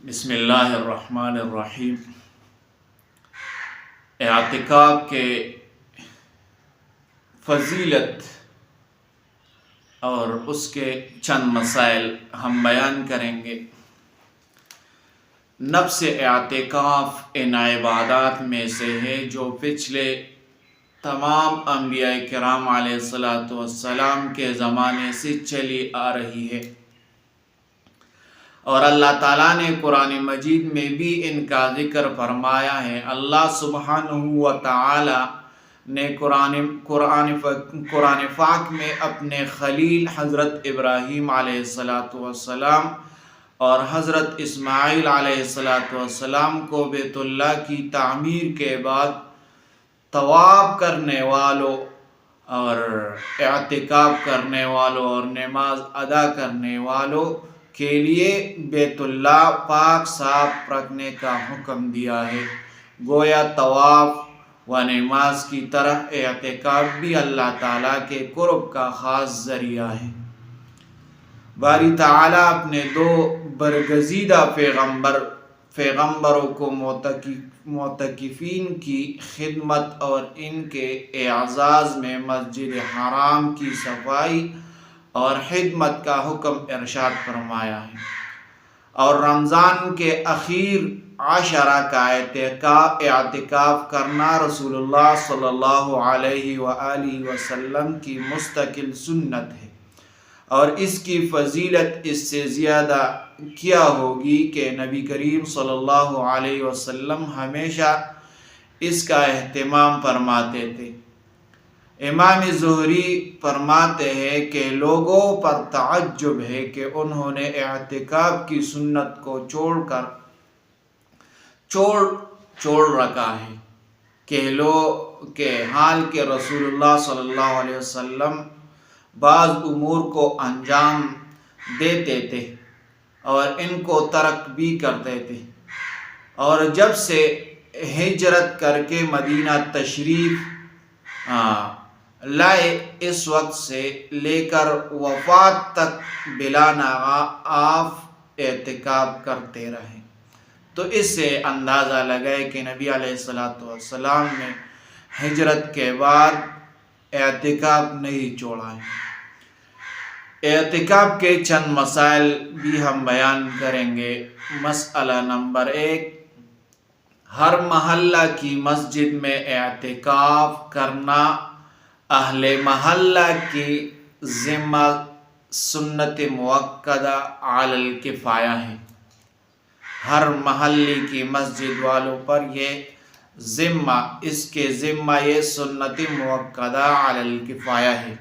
بسم اللہ الرحمن الرحیم۔ اعتکاف کے فضیلت اور اس کے چند مسائل ہم بیان کریں گے۔ نفس اعتکاف ان عبادات میں سے ہے جو پچھلے تمام انبیاء کرام علیہ السلام کے زمانے سے چلی آ رہی ہے، اور اللہ تعالیٰ نے قرآن مجید میں بھی ان کا ذکر فرمایا ہے۔ اللہ سبحانہ و تعالی نے قرآن پاک میں اپنے خلیل حضرت ابراہیم علیہ السلام اور حضرت اسماعیل علیہ السلام کو بیت اللہ کی تعمیر کے بعد طواف کرنے والوں اور اعتکاف کرنے والوں اور نماز ادا کرنے والوں کے لیے بیت اللہ پاک صاف رکھنے کا حکم دیا ہے۔ گویا طواف و نماز کی طرح اعتکاف بھی اللہ تعالیٰ کے قرب کا خاص ذریعہ ہے۔ باری تعالیٰ اپنے دو برگزیدہ پیغمبروں کو معتکفین کی خدمت اور ان کے اعزاز میں مسجد حرام کی صفائی اور خدمت کا حکم ارشاد فرمایا ہے، اور رمضان کے اخیر عشرہ کا اعتکاف کرنا رسول اللہ صلی اللہ علیہ وآلہ وسلم کی مستقل سنت ہے، اور اس کی فضیلت اس سے زیادہ کیا ہوگی کہ نبی کریم صلی اللہ علیہ وسلم ہمیشہ اس کا اہتمام فرماتے تھے۔ امام زہری فرماتے ہیں کہ لوگوں پر تعجب ہے کہ انہوں نے اعتکاف کی سنت کو چھوڑ رکھا ہے، کہ حال کے رسول اللہ صلی اللہ علیہ وسلم بعض امور کو انجام دیتے تھے اور ان کو ترک بھی کرتے تھے، اور جب سے ہجرت کر کے مدینہ تشریف لائے اس وقت سے لے کر وفات تک بلا ناغہ آپ اعتکاف کرتے رہے۔ تو اس سے اندازہ لگائے کہ نبی علیہ السلام نے ہجرت کے بعد اعتکاف نہیں چھوڑا ہے۔ اعتکاف کے چند مسائل بھی ہم بیان کریں گے۔ مسئلہ نمبر 1، ہر محلہ کی مسجد میں اعتکاف کرنا اہل محلہ کی ذمہ سنت موقدہ علی الکفایہ ہے۔ ہر محلے کی مسجد والوں پر یہ ذمہ یہ سنت موقدہ علی الکفایہ ہے۔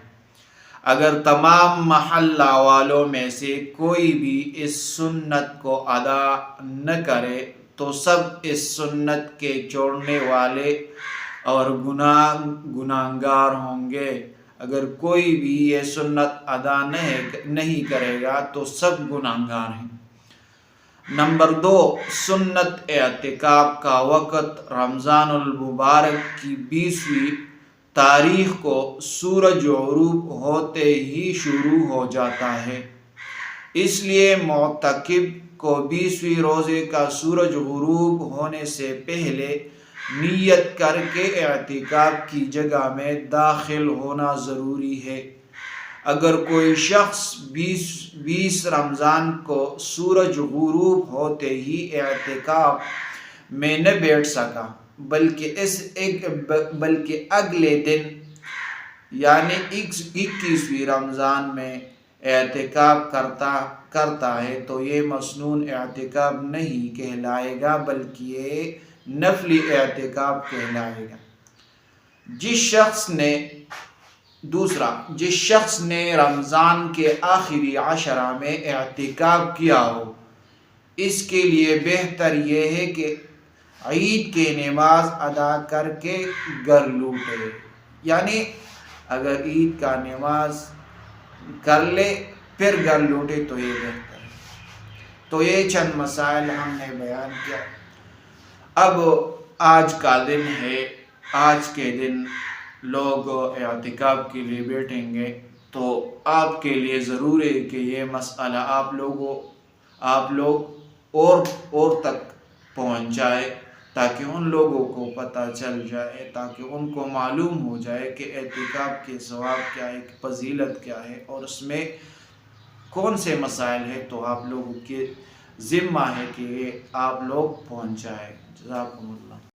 اگر تمام محلہ والوں میں سے کوئی بھی اس سنت کو ادا نہ کرے تو سب اس سنت کے چھوڑنے والے اور گناہگار ہوں گے۔ اگر کوئی بھی یہ سنت ادا نہیں کرے گا تو سب گناہگار ہیں۔ نمبر 2، سنت اعتکاف کا وقت رمضان المبارک کی 20ویں تاریخ کو سورج غروب ہوتے ہی شروع ہو جاتا ہے، اس لیے معتکف کو 20ویں روزے کا سورج غروب ہونے سے پہلے نیت کر کے اعتکاف کی جگہ میں داخل ہونا ضروری ہے۔ اگر کوئی شخص 20 رمضان کو سورج غروب ہوتے ہی اعتکاف میں نہ بیٹھ سکا بلکہ اگلے دن یعنی 21ویں رمضان میں اعتکاف کرتا ہے تو یہ مسنون اعتکاف نہیں کہلائے گا بلکہ یہ نفلی اعتکاف کہلائے گا۔ جس شخص نے رمضان کے آخری عشرہ میں اعتکاف کیا ہو، اس کے لیے بہتر یہ ہے کہ عید کی نماز ادا کر کے گھر لوٹے، یعنی اگر عید کا نماز کر لے پھر گھر لوٹے تو یہ بہتر ہے۔ تو یہ چند مسائل ہم نے بیان کیا۔ اب آج کا دن ہے، آج کے دن لوگ اعتکاف کے لیے بیٹھیں گے، تو آپ کے لیے ضروری ہے کہ یہ مسئلہ آپ لوگ اور تک پہنچائے، تاکہ ان لوگوں کو پتہ چل جائے، تاکہ ان کو معلوم ہو جائے کہ اعتکاف کے ثواب کیا ہے، فضیلت کیا ہے، اور اس میں کون سے مسائل ہیں۔ تو آپ لوگوں کے ذمہ ہے کہ آپ لوگ پہنچائیں۔ جزاکم اللہ۔